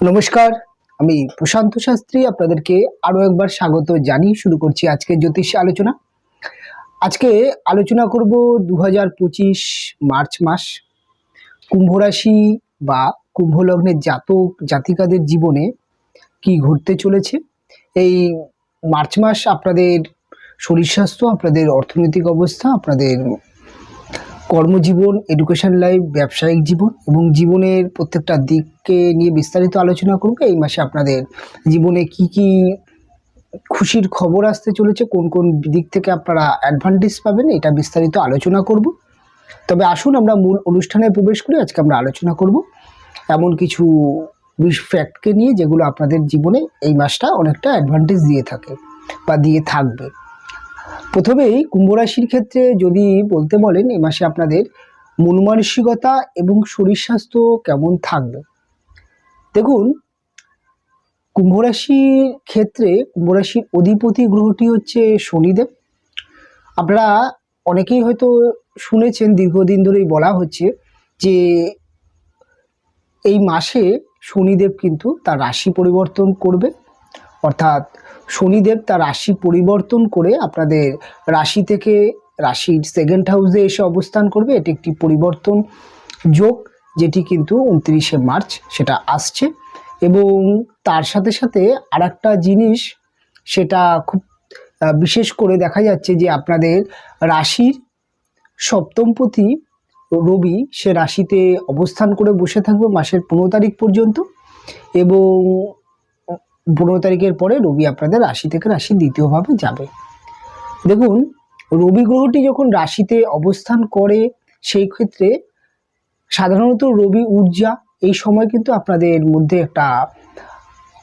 নমস্কার, আমি প্রশান্ত শাস্ত্রী আপনাদেরকে আরো একবার স্বাগত জানিয়ে শুরু করছি আজকের জ্যোতিষ আলোচনা। আজকে আলোচনা করব 2025 মার্চ মাস কুম্ভ রাশি বা কুম্ভ লগ্নের জাতক জাতিকাদের জীবনে কি ঘটতে চলেছে। এই মার্চ মাস আপনাদের শরীর স্বাস্থ্য, আপনাদের অর্থনৈতিক অবস্থা, আপনাদের কর্মজীবন, এডুকেশন লাইফ, ব্যবসায়িক জীবন এবং জীবনের প্রত্যেকটা দিককে নিয়ে বিস্তারিত আলোচনা করব। এই মাসে আপনাদের জীবনে কি কি খুশির খবর আসতে চলেছে, কোন কোন দিক থেকে আপনারা অ্যাডভান্টেজ পাবেন, এটা বিস্তারিত আলোচনা করব। তবে আসুন আমরা মূল অনুষ্ঠানে প্রবেশ করি। আজকে আমরা আলোচনা করব এমন কিছু ফ্যাক্টকে নিয়ে যেগুলো আপনাদের জীবনে এই মাসটা অনেকটা অ্যাডভান্টেজ দিয়ে থাকে বা দিয়ে থাকবে। প্রথমেই কুম্ভ রাশির ক্ষেত্রে যদি বলতে বলেন এই মাসে আপনাদের মন মানসিকতা এবং শরীর স্বাস্থ্য কেমন থাকবে। দেখুন, কুম্ভ রাশির ক্ষেত্রে কুম্ভ রাশির অধিপতি গ্রহটি হচ্ছে শনিদেব। আপনারা অনেকেই হয়তো শুনেছেন, দীর্ঘদিন ধরেই বলা হচ্ছে যে এই মাসে শনিদেব কিন্তু তার রাশি পরিবর্তন করবে। অর্থাৎ শনিদেব তার রাশি পরিবর্তন করে আপনাদের রাশি থেকে রাশির সেকেন্ড হাউসে এসে অবস্থান করবে। এটি একটি পরিবর্তন যোগ, যেটি কিন্তু 29শে মার্চ সেটা আসছে। এবং তার সাথে সাথে আর একটা জিনিস, সেটা খুব বিশেষ করে দেখা যাচ্ছে যে আপনাদের রাশির সপ্তমপতি রবি সে রাশিতে অবস্থান করে বসে থাকবে মাসের 15 তারিখ পর্যন্ত। এবং 15 তারিখের পরে রবি আপনাদের রাশি থেকে রাশি দ্বিতীয়ভাবে যাবে। দেখুন, রবি গ্রহটি যখন রাশিতে অবস্থান করে সেই ক্ষেত্রে সাধারণত রবি ঊর্জা এই সময় কিন্তু আপনাদের মধ্যে একটা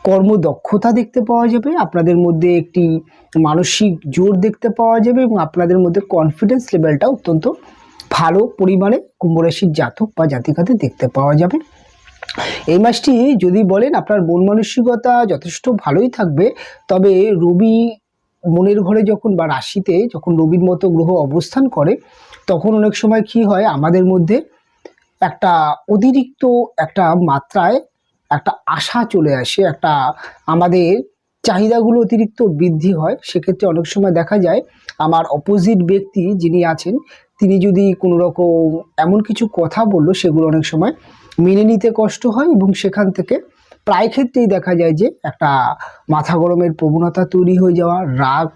কর্মদক্ষতা দেখতে পাওয়া যাবে, আপনাদের মধ্যে একটি মানসিক জোর দেখতে পাওয়া যাবে এবং আপনাদের মধ্যে কনফিডেন্স লেভেলটা অত্যন্ত ভালো পরিমাণে কুম্ভ রাশির জাতক বা জাতিকাদের দেখতে পাওয়া যাবে। এই মাসটি যদি বলেন আপনার মন মানসিকতা যথেষ্ট ভালোই থাকবে। তবে রবি মনের ঘরে যখন বা রাশিতে যখন রবির মতো গ্রহ অবস্থান করে তখন অনেক সময় কি হয়, আমাদের মধ্যে একটা অতিরিক্ত একটা মাত্রায় একটা আশা চলে আসে, একটা আমাদের চাহিদাগুলো অতিরিক্ত বৃদ্ধি হয়। সেক্ষেত্রে অনেক সময় দেখা যায় আমার অপোজিট ব্যক্তি যিনি আছেন তিনি যদি কোনো রকম এমন কিছু কথা বললো সেগুলো অনেক সময় মেনে নিতে কষ্ট হয় এবং সেখান থেকে প্রায় ক্ষেত্রেই দেখা যায় যে একটা মাথা গরমের প্রবণতা তৈরি হয়ে যাওয়া, রাগ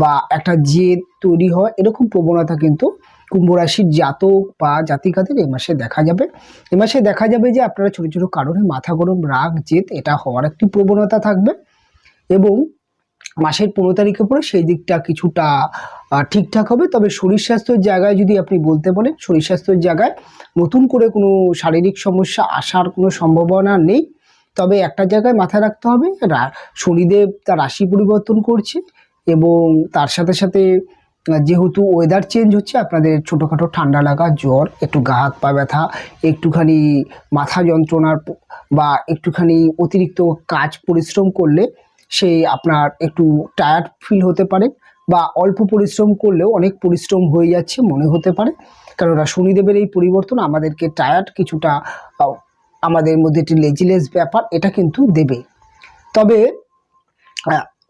বা একটা জেদ তৈরি হয়, এরকম প্রবণতা কিন্তু কুম্ভ রাশির জাতক বা জাতিকাদের এই মাসে দেখা যাবে। এই মাসে দেখা যাবে যে আপনারা ছোটো ছোটো কারণে মাথা গরম, রাগ, জেদ এটা হওয়ার একটি প্রবণতা থাকবে। এবং মাসের 15 তারিখের পরে সেই দিকটা কিছুটা ঠিকঠাক হবে। তবে শরীর স্বাস্থ্যের জায়গায় যদি আপনি বলতে বলেন, শরীর স্বাস্থ্যের জায়গায় নতুন করে কোনো শারীরিক সমস্যা আসার কোনো সম্ভাবনা নেই। তবে একটা জায়গায় মাথায় রাখতে হবে, শনিদেব তার রাশি পরিবর্তন করছে এবং তার সাথে সাথে যেহেতু ওয়েদার চেঞ্জ হচ্ছে, আপনাদের ছোটোখাটো ঠান্ডা লাগা, জ্বর, একটু গা হাত পা ব্যথা, একটুখানি মাথা যন্ত্রণার বা একটুখানি অতিরিক্ত কাজ পরিশ্রম করলে সেই আপনার একটু টায়ার্ড ফিল হতে পারে বা অল্প পরিশ্রম করলেও অনেক পরিশ্রম হয়ে যাচ্ছে মনে হতে পারে। কেননা শনিদেবের এই পরিবর্তন আমাদেরকে টায়ার্ড, কিছুটা আমাদের মধ্যে একটি লেজিলেস ব্যাপার এটা কিন্তু দেবে। তবে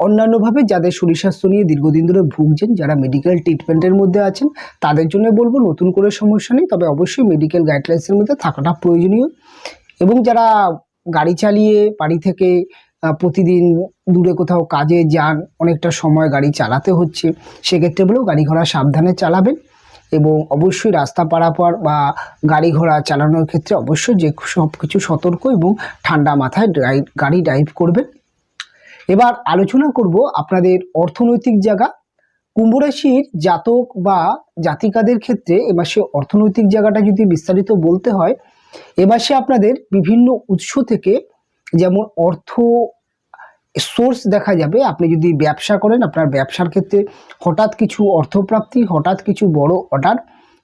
অন্যান্যভাবে যাদের শরীর স্বাস্থ্য নিয়ে দীর্ঘদিন ধরে ভুগছেন, যারা মেডিকেল ট্রিটমেন্টের মধ্যে আছেন, তাদের জন্য বলবো নতুন করে সমস্যা নেই, তবে অবশ্যই মেডিকেল গাইডলাইন্সের মধ্যে থাকাটা প্রয়োজনীয়। এবং যারা গাড়ি চালিয়ে বাড়ি থেকে প্রতিদিন দূরে কোথাও কাজে যান, অনেকটা সময় গাড়ি চালাতে হচ্ছে, সেক্ষেত্রে বলেও গাড়ি ঘোড়া সাবধানে চালাবেন এবং অবশ্যই রাস্তা পারাপার বা গাড়ি ঘোড়া চালানোর ক্ষেত্রে অবশ্যই যে সব কিছু সতর্ক এবং ঠান্ডা মাথায় গাড়ি ড্রাইভ করবেন। এবার আলোচনা করব আপনাদের অর্থনৈতিক জায়গা। কুম্ভ রাশির জাতক বা জাতিকাদের ক্ষেত্রে এ মাসে অর্থনৈতিক জায়গাটা যদি বিস্তারিত বলতে হয়, এ মাসে আপনাদের বিভিন্ন উৎস থেকে যেমন অর্থ সোর্স দেখা যাবে। আপনি যদি ব্যবসা করেন, আপনার ব্যবসার ক্ষেত্রে হঠাৎ কিছু অর্থপ্রাপ্তি, হঠাৎ কিছু বড় অর্ডার।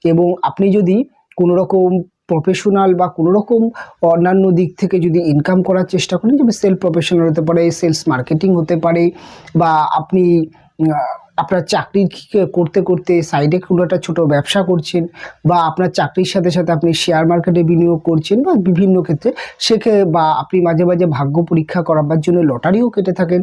এবং আপনি যদি কোনো রকম প্রফেশনাল বা কোনো রকম অন্যান্য দিক থেকে যদি ইনকাম করার চেষ্টা করেন, যেমন সেলফ প্রফেশনাল হতে পারে, সেলস মার্কেটিং হতে পারে, বা আপনি আপনার চাকরি করতে করতে সাইডে কোনো একটা ছোটো ব্যবসা করছেন, বা আপনার চাকরির সাথে সাথে আপনি শেয়ার মার্কেটে বিনিয়োগ করছেন, বা বিভিন্ন ক্ষেত্রে বা আপনি মাঝে মাঝে ভাগ্য পরীক্ষা করাবার জন্য লটারিও কেটে থাকেন,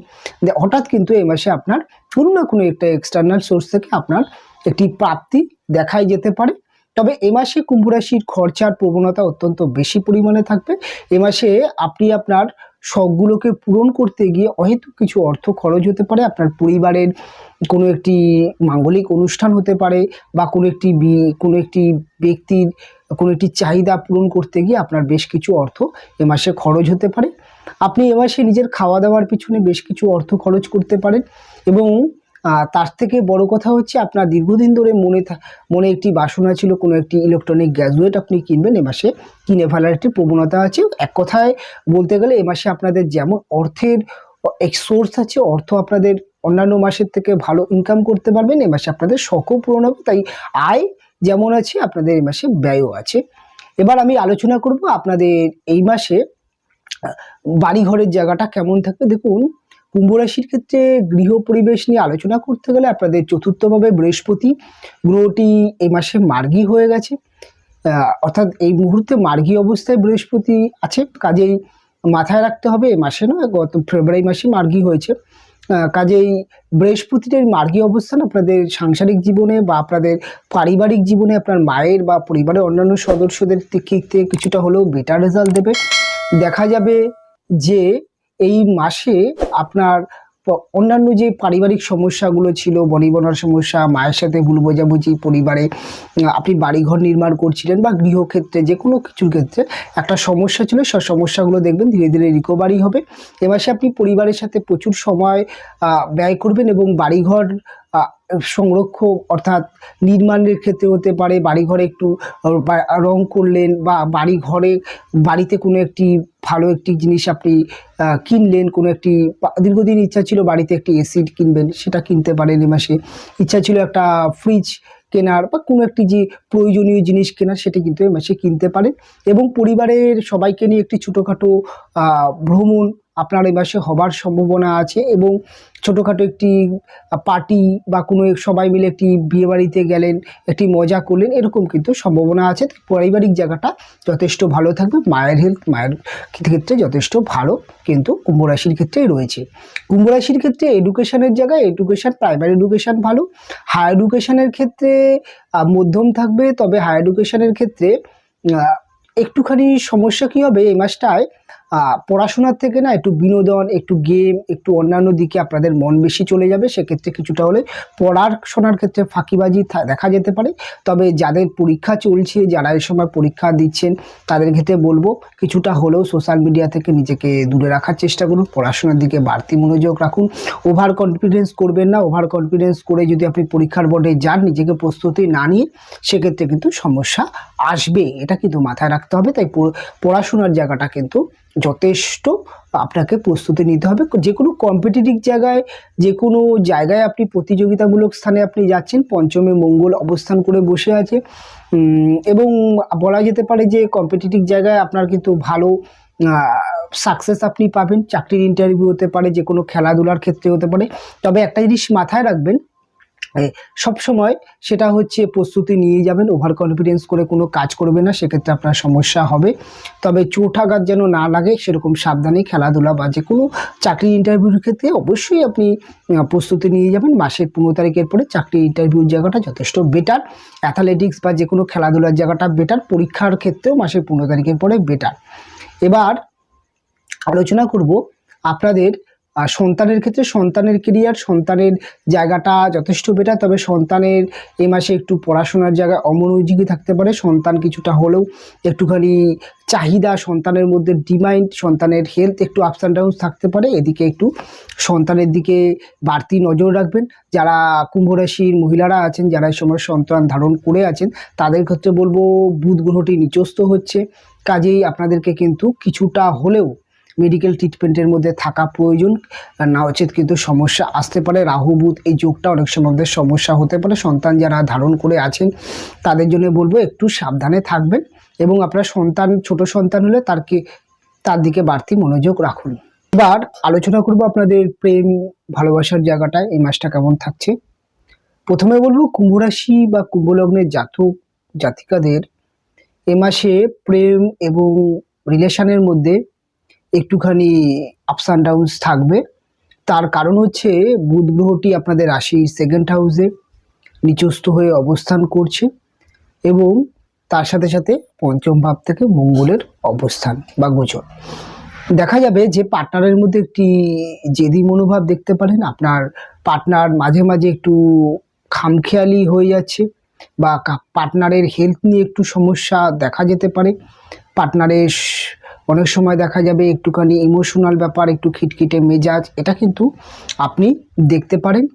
হঠাৎ কিন্তু এই মাসে আপনার কোনো না কোনো একটা এক্সটার্নাল সোর্স থেকে আপনার একটি প্রাপ্তি দেখাই যেতে পারে। তবে এ মাসে কুম্ভ রাশির খরচার প্রবণতা অত্যন্ত বেশি পরিমাণে থাকবে। এ মাসে আপনি আপনার শখগুলোকে পূরণ করতে গিয়ে অহেতুক কিছু অর্থ খরচ হতে পারে। আপনার পরিবারের কোনো একটি মাঙ্গলিক অনুষ্ঠান হতে পারে, বা কোনো একটি ব্যক্তির কোনো একটি চাহিদা পূরণ করতে গিয়ে আপনার বেশ কিছু অর্থ এ মাসে খরচ হতে পারে। আপনি এ মাসে নিজের খাওয়া দাওয়ার পিছনে বেশ কিছু অর্থ খরচ করতে পারেন, এবং তার থেকে বড় কথা হচ্ছে আপনার দীর্ঘদিন ধরে মনে একটি বাসনা ছিল কোনো একটি ইলেকট্রনিক গ্যাজেট আপনি কিনবেন, এ মাসে কিনে ফেলার একটি প্রবণতা আছে। এক কথায় বলতে গেলে এ মাসে আপনাদের যেমন অর্থের এক সোর্স আছে, অর্থ আপনাদের অন্যান্য মাসের থেকে ভালো ইনকাম করতে পারবেন, এ মাসে আপনাদের শখও পূরণ হবে। তাই আয় যেমন আছে আপনাদের এই মাসে ব্যয়ও আছে। এবার আমি আলোচনা করব আপনাদের এই মাসে বাড়িঘরের জায়গাটা কেমন থাকবে। দেখুন, কুম্ভ রাশির ক্ষেত্রে গৃহ পরিবেশ নিয়ে আলোচনা করতে গেলে আপনাদের চতুর্থভাবে বৃহস্পতি গ্রহটি এই মাসে মার্গী হয়ে গেছে, অর্থাৎ এই মুহূর্তে মার্গী অবস্থায় বৃহস্পতি আছে। কাজেই মাথায় রাখতে হবে এই মাসে নয়, গত ফেব্রুয়ারি মাসে মার্গী হয়েছে। কাজেই বৃহস্পতির মার্গী অবস্থান আপনাদের সাংসারিক জীবনে বা আপনাদের পারিবারিক জীবনে আপনার মায়ের বা পরিবারের অন্যান্য সদস্যদের ক্ষেত্রে কিছুটা হলেও বেটার রেজাল্ট দেবে। দেখা যাবে যে এই মাসে আপনার অন্যান্য যে পারিবারিক সমস্যাগুলো ছিল, বনিবনার সমস্যা, মায়ের সাথে ভুল বোঝাবুঝি, পরিবারে আপনি বাড়িঘর নির্মাণ করছিলেন বা গৃহক্ষেত্রে যে কোনো কিছুর ক্ষেত্রে একটা সমস্যা ছিল, সব সমস্যাগুলো দেখবেন ধীরে ধীরে রিকভারি হবে। এ মাসে আপনি পরিবারের সাথে প্রচুর সময় ব্যয় করবেন, এবং বাড়িঘর সংরক্ষণ অর্থাৎ নির্মাণের ক্ষেত্রে হতে পারে, বাড়িঘরে একটু রং করলেন, বা বাড়িতে কোনো একটি ভালো একটি জিনিস আপনি কিনলেন, কোনো একটি দীর্ঘদিন ইচ্ছা ছিল বাড়িতে একটি এসি কিনবেন, সেটা কিনতে পারেন। এ মাসে ইচ্ছা ছিল একটা ফ্রিজ কেনার বা কোনো একটি যে প্রয়োজনীয় জিনিস কেনার, সেটা কিন্তু এ মাসে কিনতে পারেন। এবং পরিবারের সবাইকে নিয়ে একটি ছোটোখাটো ভ্রমণ আপনার এই মাসে হবার সম্ভাবনা আছে, এবং ছোটোখাটো একটি পার্টি বা কোনো সবাই মিলে একটি বিয়ে বাড়িতে গেলেন, একটি মজা করলেন, এরকম কিন্তু সম্ভাবনা আছে। পারিবারিক জায়গাটা যথেষ্ট ভালো থাকবে। মায়ের ক্ষেত্রে যথেষ্ট ভালো কিন্তু কুম্ভ রাশির ক্ষেত্রেই রয়েছে। কুম্ভ রাশির ক্ষেত্রে এডুকেশনের জায়গায় প্রাইমারি এডুকেশন ভালো, হায়ার এডুকেশনের ক্ষেত্রে মধ্যম থাকবে। তবে হায়ার এডুকেশনের ক্ষেত্রে একটুখানি সমস্যা কী হবে এই মাসটায়, পড়াশোনার থেকে না একটু বিনোদন, একটু গেম, একটু অন্যান্য দিকে আপনাদের মন বেশি চলে যাবে। সেক্ষেত্রে কিছুটা হলে পড়াশোনার ক্ষেত্রে ফাঁকিবাজি দেখা যেতে পারে। তবে যাদের পরীক্ষা চলছে, যারা এই সময় পরীক্ষা দিচ্ছেন, তাদের ক্ষেত্রে বলবো কিছুটা হলেও সোশ্যাল মিডিয়া থেকে নিজেকে দূরে রাখার চেষ্টা করুন, পড়াশোনার দিকে বাড়তি মনোযোগ রাখুন। ওভার কনফিডেন্স করবেন না। ওভার কনফিডেন্স করে যদি আপনি পরীক্ষার বোর্ডে যান, নিজেকে প্রস্তুতি না নিয়ে, সেক্ষেত্রে কিন্তু সমস্যা আসবে, এটা কিন্তু মাথায় রাখতে হবে। তাই পড়াশোনার জায়গাটা কিন্তু যথেষ্ট আপনাকে প্রস্তুতি নিতে হবে। যে কোনো কম্পিটিটিভ জায়গায়, যে কোনো জায়গায় আপনি প্রতিযোগিতামূলক স্থানে আপনি যাচ্ছেন, পঞ্চমে মঙ্গল অবস্থান করে বসে আছে, এবং বলা যেতে পারে যে কম্পিটিটিভ জায়গায় আপনার কিন্তু ভালো সাকসেস আপনি পাবেন। চাকরির ইন্টারভিউ হতে পারে, যে কোনো খেলাধুলার ক্ষেত্রে হতে পারে। তবে একটা জিনিস মাথায় রাখবেন, সব সময় সেটা হচ্ছে প্রস্তুতি নিয়ে যাবেন। ওভার কনফিডেন্স করে কোনো কাজ করবে না, সেক্ষেত্রে আপনার সমস্যা হবে। তবে চোট আঘাত যেন না লাগে সেরকম সাবধানে খেলাধুলা বা যে কোনো চাকরির ইন্টারভিউর ক্ষেত্রে অবশ্যই আপনি প্রস্তুতি নিয়ে যাবেন। মাসের 15 তারিখের পরে চাকরির ইন্টারভিউর জায়গাটা যথেষ্ট বেটার, অ্যাথলেটিক্স বা যে কোনো খেলাধুলার জায়গাটা বেটার, পরীক্ষার ক্ষেত্রেও মাসের 15 তারিখের পরে বেটার। এবার আলোচনা করব আপনাদের সন্তানের ক্ষেত্রে। সন্তানের কেরিয়ার, সন্তানের জায়গাটা যথেষ্ট বেটার। তবে সন্তানের এই মাসে একটু পড়াশোনার জায়গায় অমনোযোগী থাকতে পারে। সন্তান কিছুটা হলেও একটুখানি চাহিদা, সন্তানের মধ্যে ডিমান্ড, সন্তানের হেলথ একটু আপস অ্যান্ড ডাউন থাকতে পারে। এদিকে একটু সন্তানের দিকে বাড়তি নজর রাখবেন। যারা কুম্ভ রাশির মহিলারা আছেন, যারা এই সময় সন্তান ধারণ করে আছেন, তাদের ক্ষেত্রে বলবো বুধ গ্রহটি নিচস্থ হচ্ছে, কাজেই আপনাদেরকে কিন্তু কিছুটা হলেও মেডিকেল ট্রিটমেন্টের মধ্যে থাকা প্রয়োজন, না উচিত কিন্তু সমস্যা আসতে পারে। রাহু বুধ এই যোগটা অনেক সময় সমস্যা হতে পারে। সন্তান যারা ধারণ করে আছেন তাদের জন্য বলবো একটু সাবধানে থাকবেন, এবং আপনার সন্তান ছোট সন্তান হলে তার দিকে বাড়তি মনোযোগ রাখুন। এবার আলোচনা করব আপনাদের প্রেম ভালোবাসার জায়গাটায় এই মাসটা কেমন থাকছে। প্রথমে বলবো কুম্ভ রাশি বা কুম্ভ লগ্নের জাতক জাতিকাদের এ মাসে প্রেম এবং রিলেশনের মধ্যে একটুখানি আপস অ্যান্ড ডাউনস থাকবে। তার কারণ হচ্ছে বুধ গ্রহটি আপনাদের রাশির সেকেন্ড হাউসে নিচস্থ হয়ে অবস্থান করছে এবং তার সাথে সাথে পঞ্চম ভাব থেকে মঙ্গলের অবস্থান বা গোচর। দেখা যাবে যে পার্টনারের মধ্যে একটি জেদি মনোভাব দেখতে পারেন। আপনার পার্টনার মাঝে মাঝে একটু খামখেয়ালি হয়ে যাচ্ছে বা পার্টনারের হেলথ নিয়ে একটু সমস্যা দেখা যেতে পারে। পার্টনারের অনেক সময় দেখা যাবে একটুখানি ইমোশনাল ব্যাপার, একটু খিটখিটে মেজাজ, এটা কিন্তু আপনি দেখতে পারেন।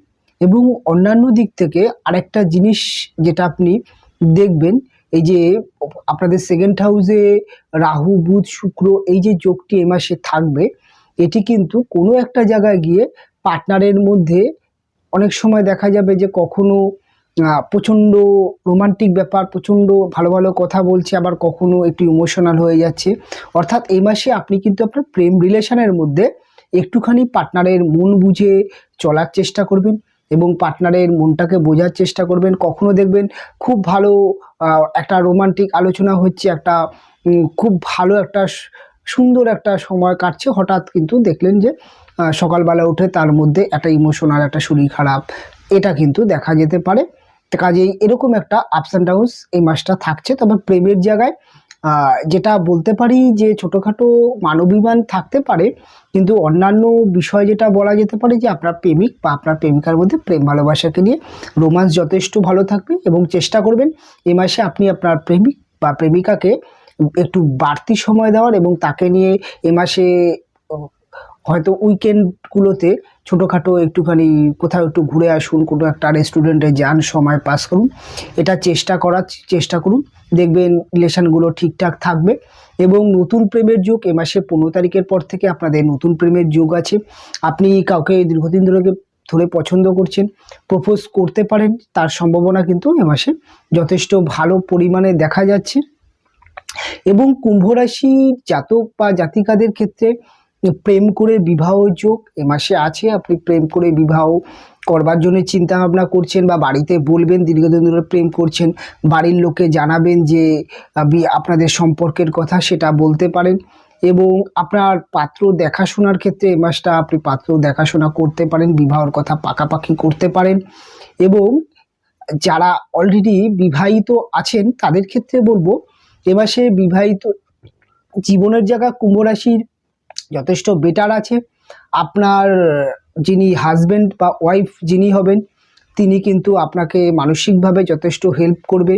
এবং অন্যান্য দিক থেকে আরেকটা জিনিস যেটা আপনি দেখবেন, এই যে আপনাদের সেকেন্ড হাউসে রাহু বুধ শুক্র এই যে যোগটি এ মাসে থাকবে, এটি কিন্তু কোনো একটা জায়গায় গিয়ে পার্টনারের মধ্যে অনেক সময় দেখা যাবে যে কখনো প্রচণ্ড রোমান্টিক ব্যাপার, প্রচণ্ড ভালো ভালো কথা বলছে, আবার কখনো একটু ইমোশনাল হয়ে যাচ্ছে। অর্থাৎ এই মাসে আপনি কিন্তু আপনার প্রেম রিলেশনের মধ্যে একটুখানি পার্টনারের মন বুঝে চলার চেষ্টা করবেন এবং পার্টনারের মনটাকে বোঝার চেষ্টা করবেন। কখনো দেখবেন খুব ভালো একটা রোমান্টিক আলোচনা হচ্ছে, একটা খুব ভালো একটা সুন্দর একটা সময় কাটছে, হঠাৎ কিন্তু দেখলেন যে সকালবেলা উঠে তার মধ্যে একটা ইমোশনাল, একটা শরীর খারাপ, এটা কিন্তু দেখা যেতে পারে। কাজেই এরকম একটা আপস অ্যান্ড ডাউনস এই মাসটা থাকছে। তবে প্রেমের জায়গায় যেটা বলতে পারি যে ছোটোখাটো মানবিমান থাকতে পারে, কিন্তু অন্যান্য বিষয় যেটা বলা যেতে পারে যে আপনার প্রেমিক বা আপনার প্রেমিকার মধ্যে প্রেম ভালোবাসাকে নিয়ে রোমান্স যথেষ্ট ভালো থাকবে এবং চেষ্টা করবেন এই মাসে আপনি আপনার প্রেমিক বা প্রেমিকাকে একটু বাড়তি সময় দেওয়ার এবং তাকে নিয়ে এ মাসে হয়তো উইকেন্ডগুলোতে ছোটোখাটো একটুখানি কোথাও একটু ঘুরে আসুন, কোনো একটা রেস্টুরেন্টে যান, সময় পাস করুন, এটা চেষ্টা করুন। দেখবেন রিলেশনগুলো ঠিকঠাক থাকবে। এবং নতুন প্রেমের যোগ এ মাসে 15 তারিখের পর থেকে আপনাদের নতুন প্রেমের যোগ আছে। আপনি কাউকে দীর্ঘদিন ধরে পছন্দ করছেন, প্রপোজ করতে পারেন, তার সম্ভাবনা কিন্তু এ মাসে যথেষ্ট ভালো পরিমাণে দেখা যাচ্ছে। এবং কুম্ভ রাশির জাতক বা জাতিকাদের ক্ষেত্রে প্রেম করে বিবাহ যোগ এ মাসে আছে। আপনি প্রেম করে বিবাহ করবার জন্য চিন্তা ভাবনা করছেন বা বাড়িতে বলবেন দীর্ঘদিন ধরে প্রেম করছেন, বাড়ির লোকে জানাবেন যে আপনাদের সম্পর্কের কথা, সেটা বলতে পারেন। এবং আপনার পাত্র দেখাশোনার ক্ষেত্রে এ মাসটা আপনি পাত্র দেখাশোনা করতে পারেন, বিবাহের কথা পাকাপাকি করতে পারেন। এবং যারা অলরেডি বিবাহিত আছেন তাদের ক্ষেত্রে বলবো এ মাসে বিবাহিত জীবনের জায়গা কুম্ভ রাশির যথেষ্ট বেটার আছে। আপনার যিনি হাজব্যান্ড বা ওয়াইফ যিনি হবেন, তিনি কিন্তু আপনাকে মানসিকভাবে যথেষ্ট হেল্প করবে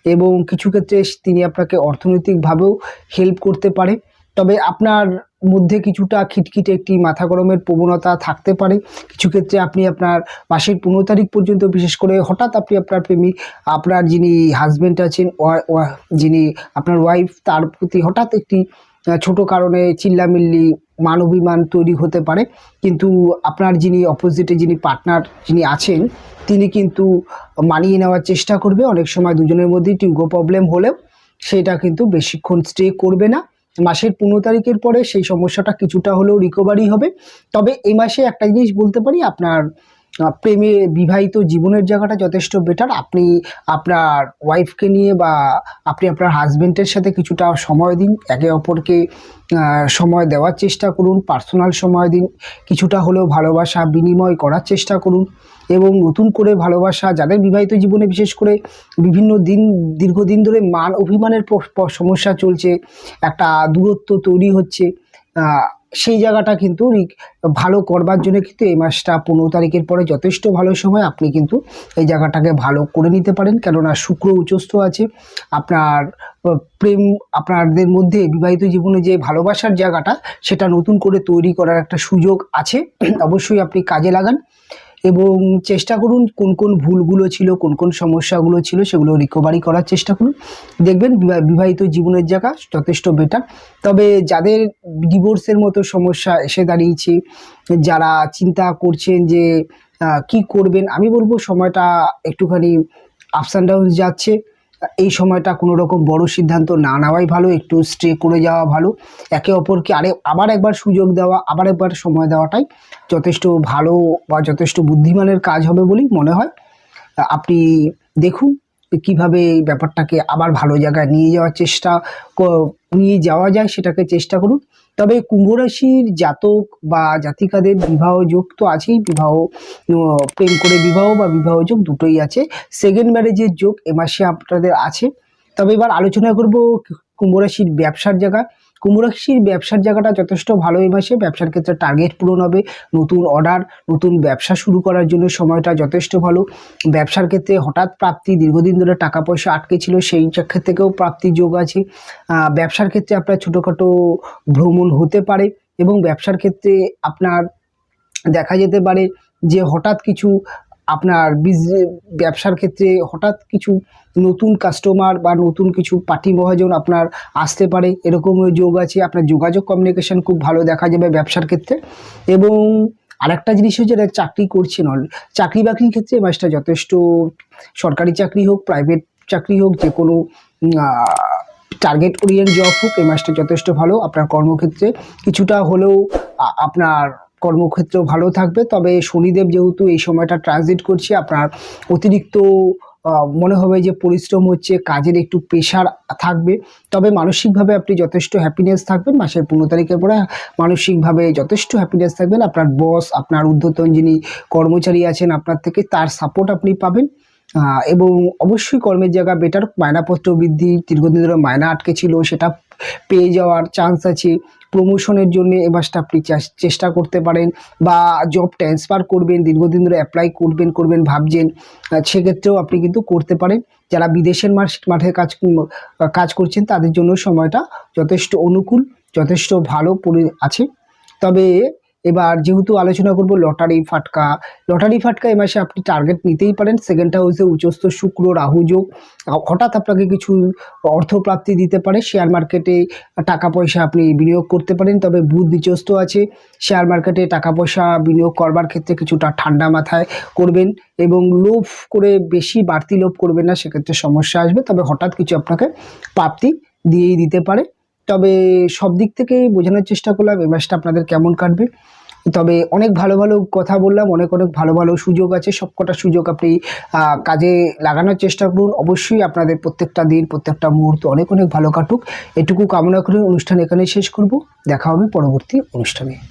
এবং কিছু ক্ষেত্রে তিনি আপনাকে অর্থনৈতিকভাবেও হেল্প করতে পারে। তবে আপনার মধ্যে কিছুটা খিটখিটে একটি মাথা গরমের প্রবণতা থাকতে পারে। কিছু ক্ষেত্রে আপনি আপনার মাসের 15 তারিখ পর্যন্ত, বিশেষ করে হঠাৎ আপনি আপনার প্রেমিক, আপনার যিনি হাজব্যান্ড আছেন, যিনি আপনার ওয়াইফ, তার প্রতি হঠাৎ একটি ছোট কারণে চিল্লামিল্লি মান অভিমান তৈরি হতে পারে। কিন্তু আপনার যিনি অপোজিটে যিনি পার্টনার যিনি আছেন, তিনি কিন্তু মানিয়ে নেওয়ার চেষ্টা করবে। অনেক সময় দুজনের মধ্যে ইগো প্রবলেম হলেও সেটা কিন্তু বেশিক্ষণ স্টে করবে না। মাসের 15 তারিখের পরে সেই সমস্যাটা কিছুটা হলেও রিকভারি হবে। তবে এই মাসে একটা জিনিস বলতে পারি, আপনার প্রেমে বিবাহিত জীবনের জায়গাটা যথেষ্ট বেটার। আপনি আপনার ওয়াইফকে নিয়ে বা আপনি আপনার হাজব্যান্ডের সাথে কিছুটা সময় দিন, একে অপরকে সময় দেওয়ার চেষ্টা করুন, পার্সোনাল সময় দিন, কিছুটা হলেও ভালোবাসা বিনিময় করার চেষ্টা করুন। এবং নতুন করে ভালোবাসা, যাদের বিবাহিত জীবনে বিশেষ করে দীর্ঘদিন ধরে মান অভিমানের সমস্যা চলছে, একটা দূরত্ব তৈরি হচ্ছে, সেই জায়গাটা কিন্তু ভালো করবার জন্য কিন্তু এই মাসটা 15 তারিখের পরে যথেষ্ট ভালো সময়। আপনি কিন্তু এই জায়গাটাকে ভালো করে নিতে পারেন, কেননা শুক্র উচ্চস্থ আছে। আপনার প্রেম, আপনাদের মধ্যে বিবাহিত জীবনে যে ভালোবাসার জায়গাটা, সেটা নতুন করে তৈরি করার একটা সুযোগ আছে। অবশ্যই আপনি কাজে লাগান এবং চেষ্টা করুন কোন কোন ভুলগুলো ছিল, কোন কোন সমস্যাগুলো ছিল, সেগুলো রিকভারি করার চেষ্টা করুন। দেখবেন বিবাহিত জীবনের জায়গা যথেষ্ট বেটার। তবে যাদের ডিভোর্সের মতো সমস্যা এসে দাঁড়িয়েছে, যারা চিন্তা করছেন যে কি করবেন, আমি বলবো সময়টা একটুখানি আপস অ্যান্ড ডাউন যাচ্ছে। এই সময়টা কোনো রকম বড় সিদ্ধান্ত না নেওয়াই ভালো, একটু স্টে করে যাওয়া ভালো। একে অপরকে আবার একবার সুযোগ দেওয়া, আবার একবার সময় দেওয়াটাই যথেষ্ট ভালো বা যথেষ্ট বুদ্ধিমানের কাজ হবে বলেই মনে হয়। আপনি দেখুন কিভাবে এই ব্যাপারটাকে আবার ভালো জায়গায় নিয়ে নিয়ে যাওয়া যায়, সেটাকে চেষ্টা করুন। তবে কুম্ভ রাশির জাতক বা জাতিকাদের বিবাহ যোগ তো আছেই, প্রেম করে বিবাহ বা বিবাহ যোগ দুটোই আছে। সেকেন্ড ম্যারেজের যোগ এ মাসে আপনাদের আছে। তবে এবার আলোচনা করব কুম্ভ রাশির ব্যবসার জায়গা। কুম্ভ রাশির ব্যবসার জায়গাটা যথেষ্ট ভালো এই মাসে। ব্যবসার ক্ষেত্রে টার্গেট পূরণ হবে, নতুন অর্ডার, নতুন ব্যবসা শুরু করার জন্য সময়টা যথেষ্ট ভালো। ব্যবসার ক্ষেত্রে হঠাৎ প্রাপ্তি, দীর্ঘদিন ধরে টাকা পয়সা আটকে ছিল সেই ক্ষেত্র থেকেও প্রাপ্তির যোগ আছে। ব্যবসার ক্ষেত্রে আপনার ছোটোখাটো ভ্রমণ হতে পারে, এবং ব্যবসার ক্ষেত্রে আপনার দেখা যেতে পারে যে হঠাৎ কিছু আপনার ব্যবসার ক্ষেত্রে হঠাৎ কিছু নতুন কাস্টমার বা নতুন কিছু পার্টি মহাজন আপনার আসতে পারে, এরকমও যোগ আছে। আপনার যোগাযোগ কমিউনিকেশন খুব ভালো দেখা যাবে ব্যবসার ক্ষেত্রে। এবং আরেকটা জিনিস হচ্ছে, যারা চাকরি করছেন, চাকরি বাকরির ক্ষেত্রে মাসটা যথেষ্ট, সরকারি চাকরি হোক, প্রাইভেট চাকরি হোক, যে কোনো টার্গেট ওরিয়েন্ট জব হোক, এই মাসটা যথেষ্ট ভালো। আপনার কর্মক্ষেত্রে কিছুটা হলেও আপনার কর্মক্ষেত্রেও ভালো থাকবে। তবে শনিদেব যেহেতু এই সময়টা ট্রানজিট করছে, আপনার অতিরিক্ত মনে হবে যে পরিশ্রম হচ্ছে, কাজের একটু প্রেশার থাকবে। তবে মানসিকভাবে আপনি যথেষ্ট হ্যাপিনেস থাকবেন। মাসের 15 তারিখের পরে মানসিকভাবে যথেষ্ট হ্যাপিনেস থাকবেন। আপনার বস, আপনার ঊর্ধ্বতন যিনি কর্মচারী আছেন আপনার থেকে, তার সাপোর্ট আপনি পাবেন। এবং অবশ্যই কর্মের জায়গা বেটার, মায়নাপত্র বৃদ্ধি, দীর্ঘদিন ধরে মায়না আটকে ছিল সেটা পেয়ে যাওয়ার চান্স আছে। প্রমোশনের জন্য এ মাসটা আপনি চেষ্টা করতে পারেন, বা জব ট্রান্সফার করবেন, দীর্ঘদিন ধরে অ্যাপ্লাই করবেন ভাবছেন, সেক্ষেত্রেও আপনি কিন্তু করতে পারেন। যারা বিদেশের মাঠে কাজ করছেন তাদের জন্য সময়টা যথেষ্ট অনুকূল, যথেষ্ট ভালো আছে। তবে এবার যেহেতু আলোচনা করব লটারি ফাটকা, এই মাসে আপনি টার্গেট নিতেই পারেন। সেকেন্ড হাউসে উচ্চস্থ শুক্র রাহু যোগ হঠাৎ আপনাকে কিছু অর্থপ্রাপ্তি দিতে পারে। শেয়ার মার্কেটে টাকা পয়সা আপনি বিনিয়োগ করতে পারেন। তবে বুধ নিচস্থ আছে, শেয়ার মার্কেটে টাকা পয়সা বিনিয়োগ করবার ক্ষেত্রে কিছুটা ঠান্ডা মাথায় করবেন, এবং লোভ করে বেশি বাড়তি লোভ করবেন না, সেক্ষেত্রে সমস্যা আসবে। তবে হঠাৎ কিছু আপনাকে প্রাপ্তি দিয়েই দিতে পারে। তবে সব দিক থেকে বোঝানোর চেষ্টা করলাম এই মাসটা আপনাদের কেমন কাটবে। তবে অনেক ভালো ভালো কথা বললাম, অনেক ভালো ভালো সুযোগ আছে, সবকটা সুযোগ আপনি কাজে লাগানোর চেষ্টা করুন। অবশ্যই আপনাদের প্রত্যেকটা দিন, প্রত্যেকটা মুহূর্ত অনেক ভালো কাটুক, এটুকু কামনা করে অনুষ্ঠান এখানে শেষ করব। দেখা হবে পরবর্তী অনুষ্ঠানে।